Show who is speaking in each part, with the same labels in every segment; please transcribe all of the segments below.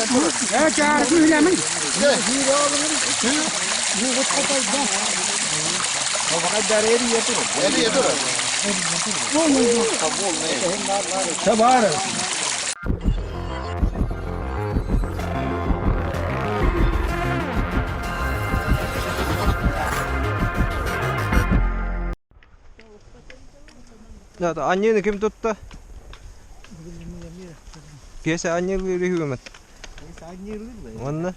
Speaker 1: Ya cara ku hilang ni. Sabar.
Speaker 2: Ya da anneni kim tuttu? Kese anne bir hükümet. Onunla.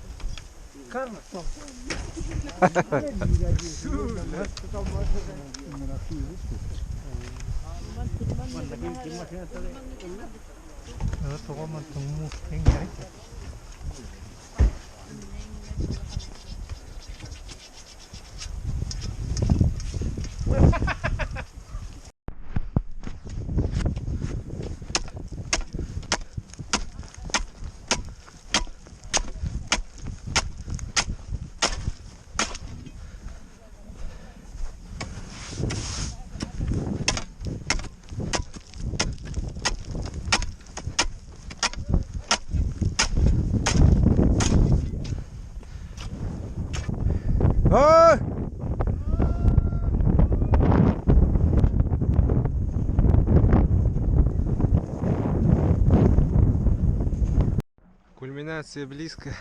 Speaker 2: Hey! Кульминация близко.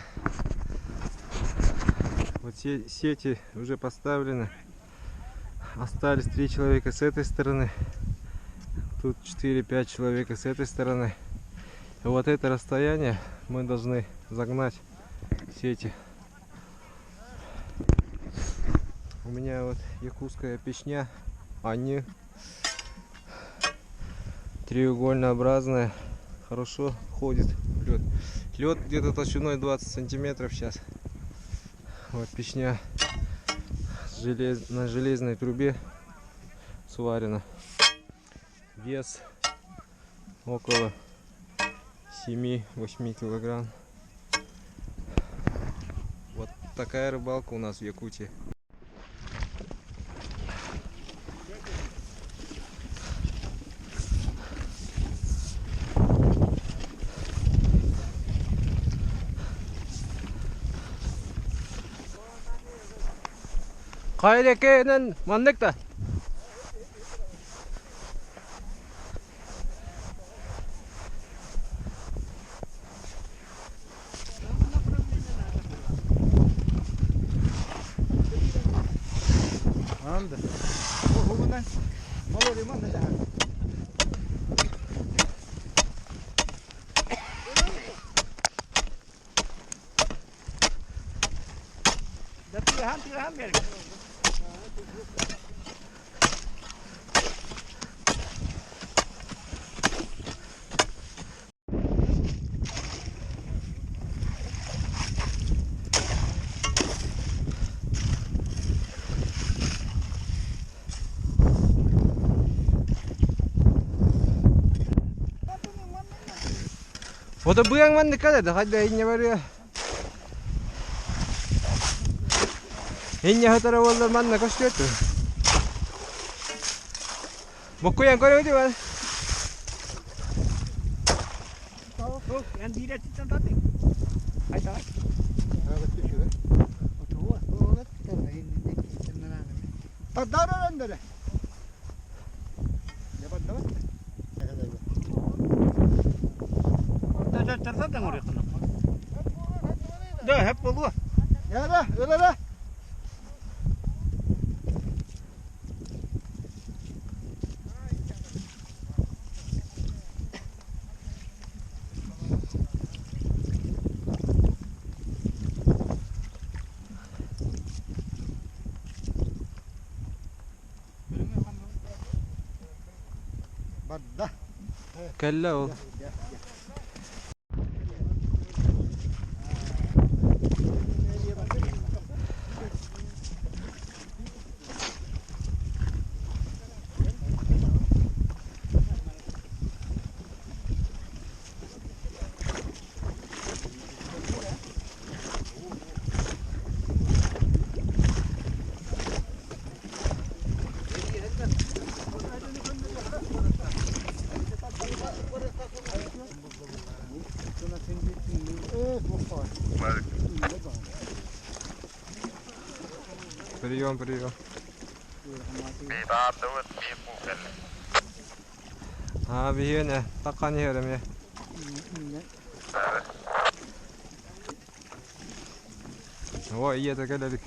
Speaker 2: Вот сети уже поставлены. Остались 3 человека с этой стороны. Тут 4-5 человек с этой стороны. И вот это расстояние мы должны загнать сети. У меня вот якутская печня, они треугольнообразная, хорошо ходит лед. Лед где-то толщиной 20 сантиметров сейчас. Вот печня на железной трубе сварена. Вес около 7-8 килограмм. Вот такая рыбалка у нас в Якутии. Kaydeke'nin mandekta. Anda. Oh, mana? Malu di mana dah? Dah tiga han biar. O da bu yan dikkat et. Hadi ince var ya. İnce hatara oldu manna kaçtı. Bokku yan koyuyor diyor lan.
Speaker 3: Yok, yan dire titan tadi. Ay tak.
Speaker 1: Tadara nere?
Speaker 3: Terserah ngorek kana. Dah hep bolu.
Speaker 1: Ya da öyle de. Badda.
Speaker 2: Kelle o. Прием, прием. Abi yine takan yerim ya. O iyi de geldik.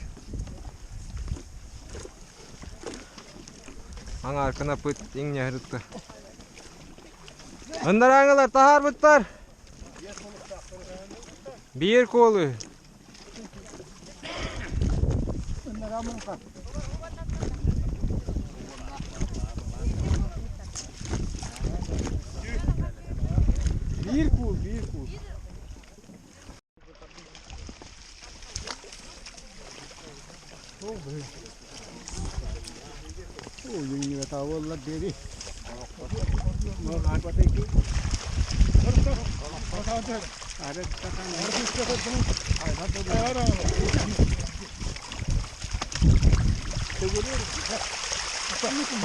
Speaker 2: Ana arkana pıt inge hırıttı. Önder ağalar tahar bıttar. Bir kolu.
Speaker 1: Bir kul, bir kul. Oh, ini nggak tahu lah diri. Mau apa itu? Ada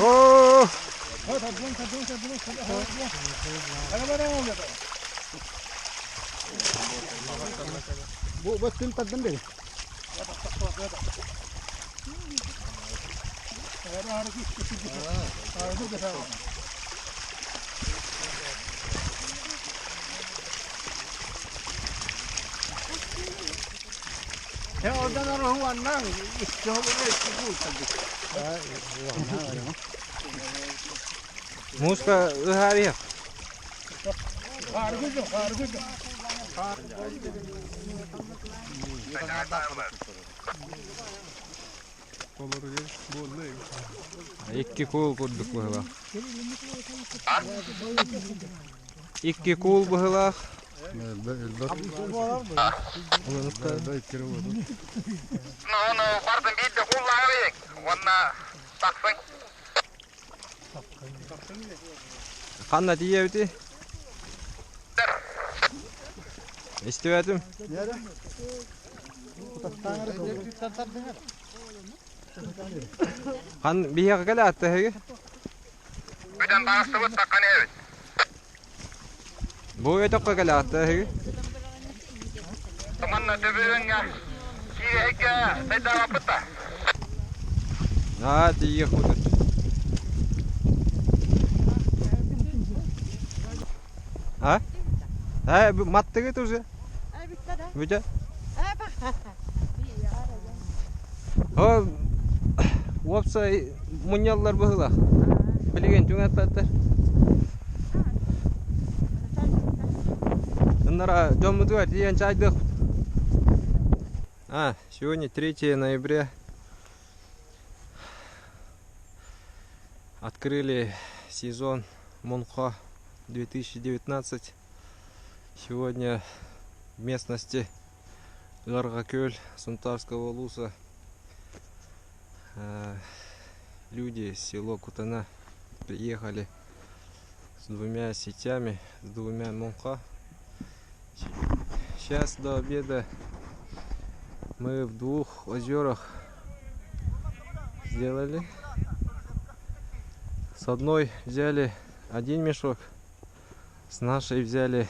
Speaker 2: Oh.
Speaker 1: Bu betul tadın deh.
Speaker 3: Ya oradan orang warna, istilah boleh itu tadi.
Speaker 2: Muska ıhar ya. İki kul kurduk bu hıla. İki kul bu hıla. Kanna diyevdi. İstiyordım.
Speaker 1: Nerede?
Speaker 2: Kan bir yak gel attı hege.
Speaker 4: Bidan bahasa bu takkan evet.
Speaker 2: Bu etok gel attı hege.
Speaker 4: Teman teberenga. Kiri hega saya apa tak?
Speaker 2: Ha diye kudur. Ha? Ha bu matte git уже. Bitte. O Wapsa munyallar bıhıla. Bilgen cüngətler. Bunlara жомуду бар, дегенче айдык. Сегодня 3 ноября. Открыли сезон Монха 2019. Сегодня в местности Гаргакёль Сунтарского улуса люди из села Кутана приехали с 2 сетями, с 2 Монха. Сейчас до обеда мы в 2 озерах сделали. С одной взяли 1 мешок, с нашей взяли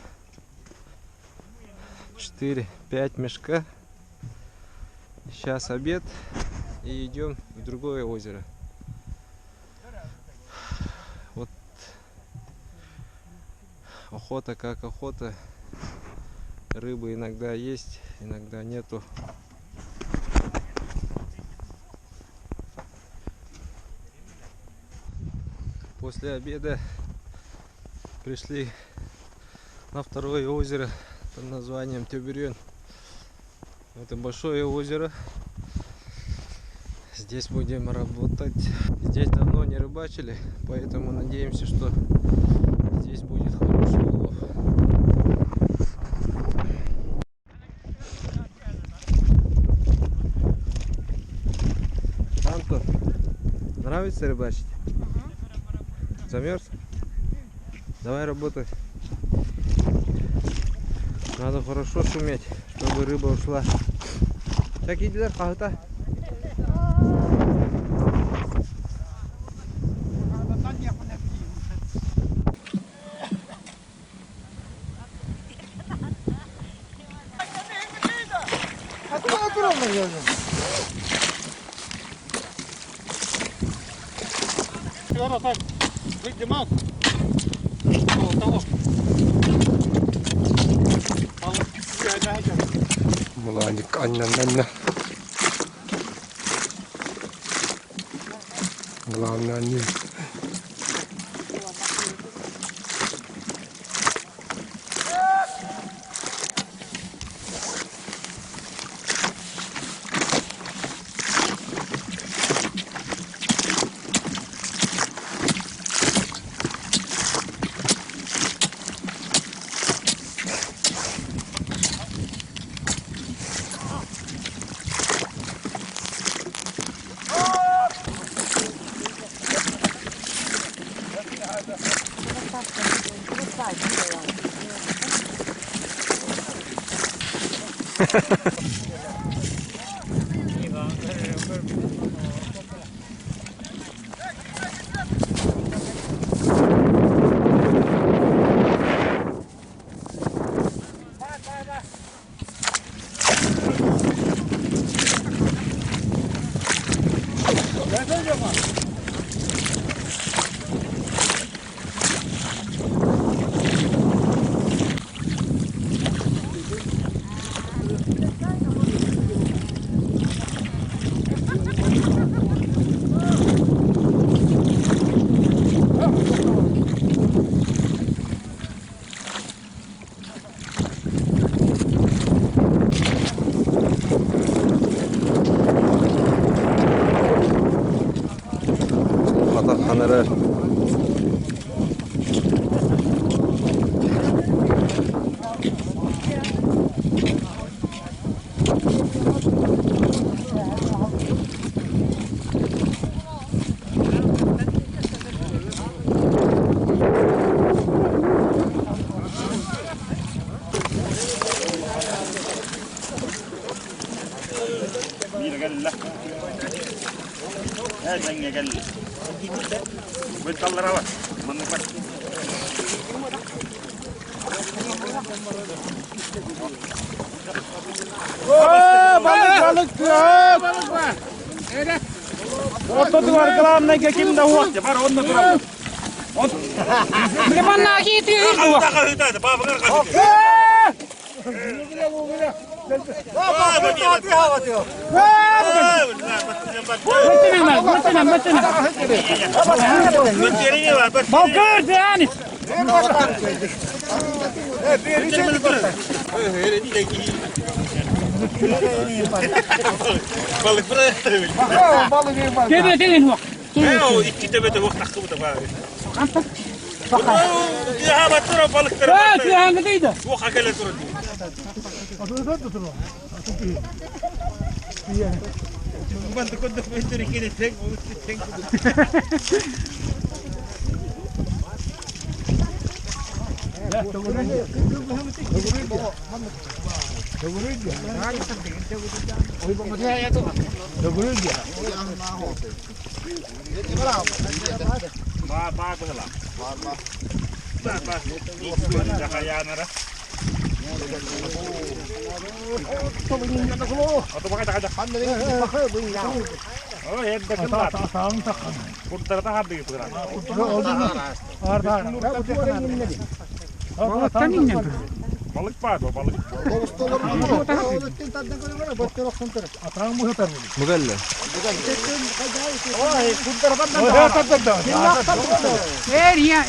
Speaker 2: 4-5 мешка. Сейчас обед и идем в другое озеро. Вот охота как охота. Рыбы иногда есть, иногда нету. После обеда пришли на второе озеро под названием Тюберен. Это большое озеро. Здесь будем работать. Здесь давно не рыбачили, поэтому надеемся, что здесь будет хороший улов. Антон, нравится рыбачить? Замерз? Давай работай. Надо хорошо шуметь, чтобы рыба ушла. Так иди, кахта.
Speaker 5: Mulanik annanna. Mulanik.
Speaker 2: Batakhanlar.
Speaker 4: Balık buraya.
Speaker 3: Gel gelin bak.
Speaker 4: O iki tepede bak takı bu da var. Ya batıra balıkları.
Speaker 3: Ha, şu hangideydi?
Speaker 4: Bu hakele durdu. Ben de kod bir kere tek tek. Balık var o balık.
Speaker 2: Mugalla.
Speaker 3: Eriyor.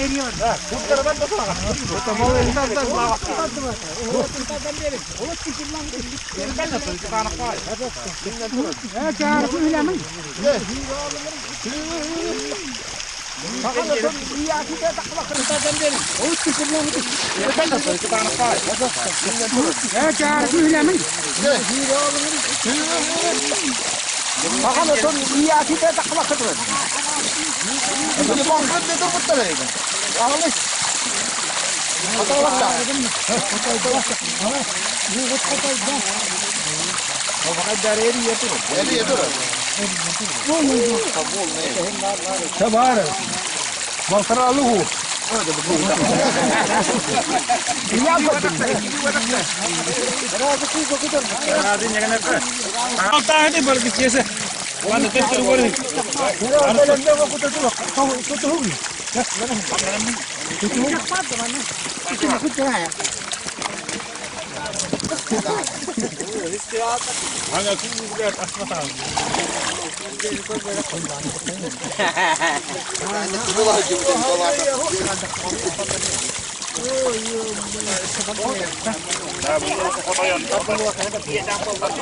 Speaker 1: Baltaraluhu.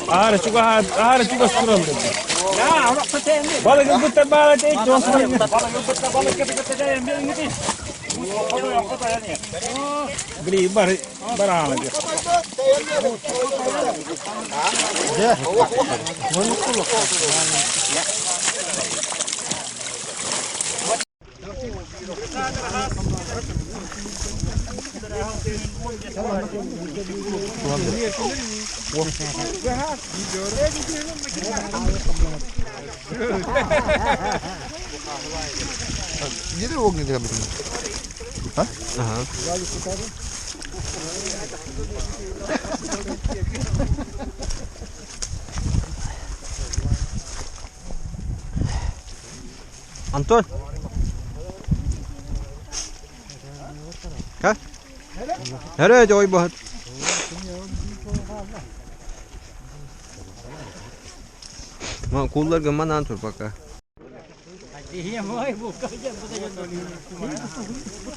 Speaker 3: Ahora juga suram. Ya, orang percaya ni. Balık öbür bağla değil, dostum. Balık öbür yang bilang gitu. Foto ya. Beli barang aja.
Speaker 6: Geri огни треба.
Speaker 2: Ага. Антон? Как? Nereye oy bahat? Ма кулларга манан тур пока.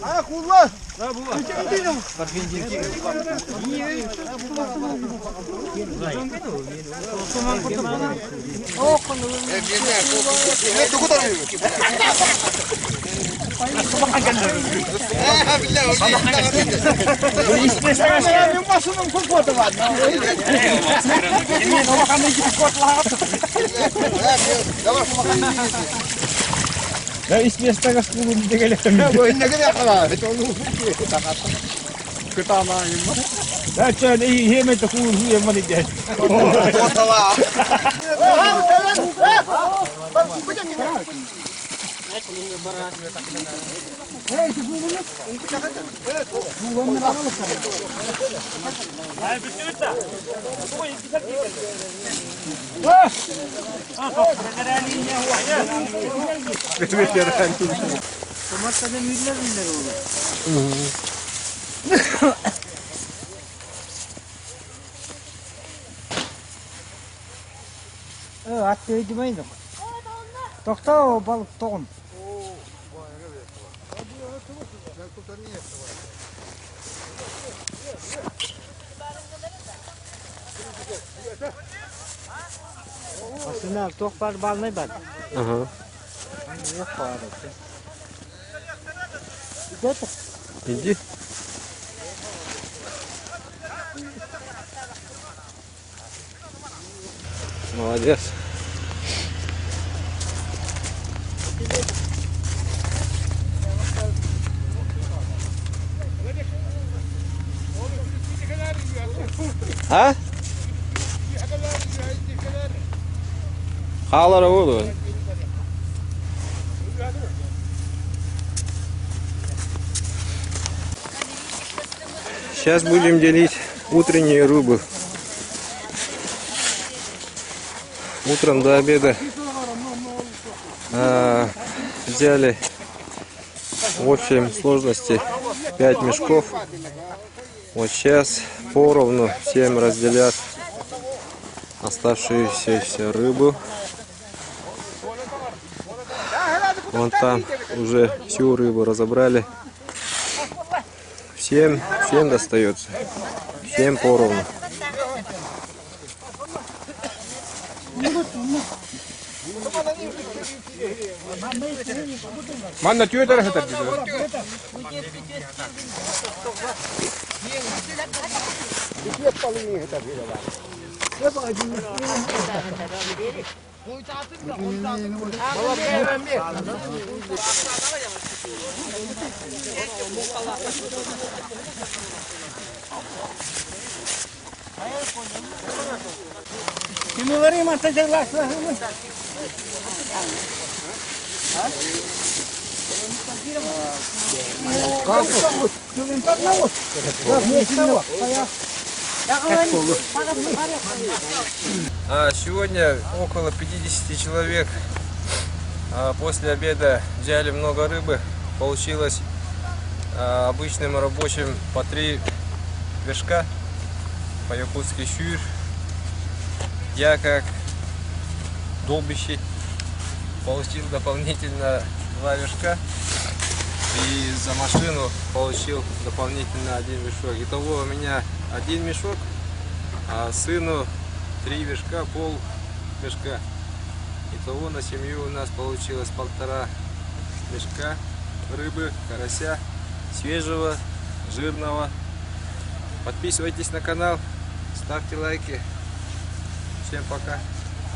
Speaker 1: А, кулла!
Speaker 3: Ya ispiyas tagas kulo di kaya kami. Ya chan heme to kulo huye mani dyan.
Speaker 1: Atteydi miydi? Doktor o balık toğun. Aslında toklar balını ben.
Speaker 2: Ага.
Speaker 1: Yok var.
Speaker 2: Иди. Молодец. Ha? Havalara vurdu. Сейчас будем делить утренние рыбы. Утром до обеда взяли в общей сложности 5 мешков. Вот сейчас поровну всем разделят оставшуюся рыбу. Вон там уже всю рыбу разобрали. Всем достается. Всем поровну.
Speaker 5: Манна түйе тарafı da diyor.
Speaker 3: Kimleri matacaklar.
Speaker 2: Сегодня около 50 человек. После обеда взяли много рыбы. Получилось обычным рабочим по 3 вершка, по-якутски щур. Я как долбящий получил дополнительно 2 вершка. И за машину получил дополнительно 1 мешок. Итого у меня 1 мешок, а сыну 3 вершка, пол мешка. Итого на семью у нас получилось 1,5 мешка рыбы, карася, свежего, жирного. Подписывайтесь на канал, ставьте лайки. Всем пока.